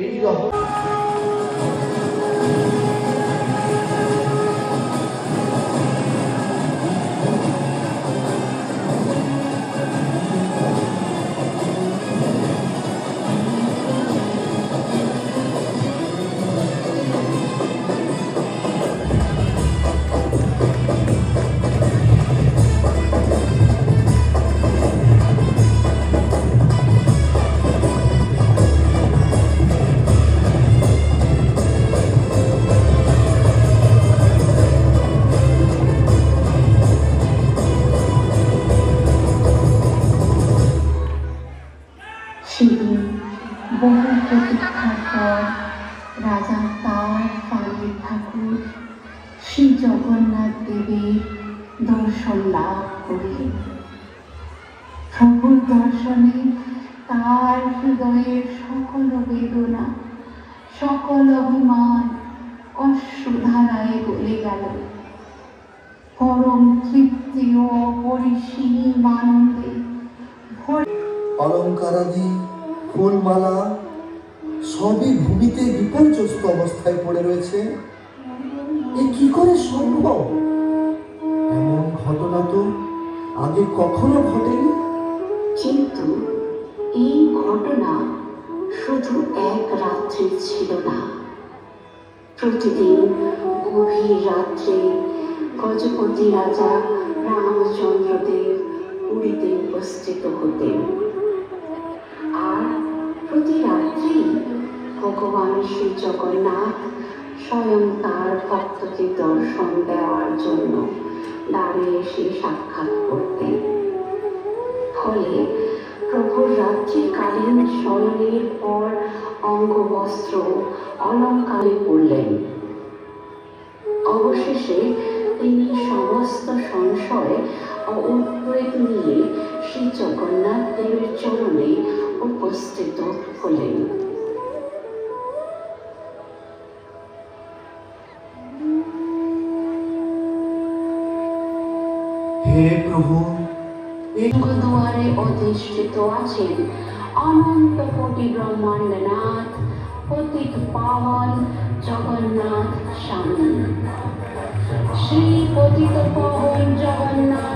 এই রহস্য সেদিন বহু প্রতীক্ষার পর রাজা তার প্রাণের ঠাকুর শ্রী জগন্নাথ দেবের দর্শন লাভ করলেন। প্রভুর দর্শনে তার হৃদয়ের সকল বেদনা, সকল অভিমান অশ্রুধারায় গলে গেল। পরম তৃপ্তি ও অপরিসীম আনন্দে অলঙ্কারাদি ফুলমালা সবই ভূমিতে বিপর্যস্ত অবস্থায় পড়ে রয়েছে। এ কি করে সম্ভব? এমন ঘটনা তো আগে কখনো ঘটেনি। কিন্তু এই ঘটনা শুধু এক রাত্রি ছিল না। প্রতিদিন গভীর রাত্রে গজপতি রাজা রামচন্দ্র দেব পুরীতে উপস্থিত হতেন, আর প্রতি রাত্রি ভগবান শ্রী জগন্নাথ স্বয়ং তার ভক্তকে দর্শন দেওয়ার জন্য দ্বারে এসে সাক্ষাৎ করতেন। ফলে প্রভুর রাত্রিকালীন শয়নের পর অঙ্গবস্ত্র অলঙ্কারে পড়লেন। অবশেষে তিনি সমস্ত সংশয় ও উদ্বেগ নিয়ে শ্রী জগন্নাথ দেবের চরণে উপস্থিত হলেন। হে প্রভু, দুয়ারে অধিষ্ঠিত আছেন অনন্ত কোটি ব্রহ্মাণ্ডনাথ পতিত পাবন জগন্নাথ স্বামী। শ্রী পতিত পাবন জগন্নাথ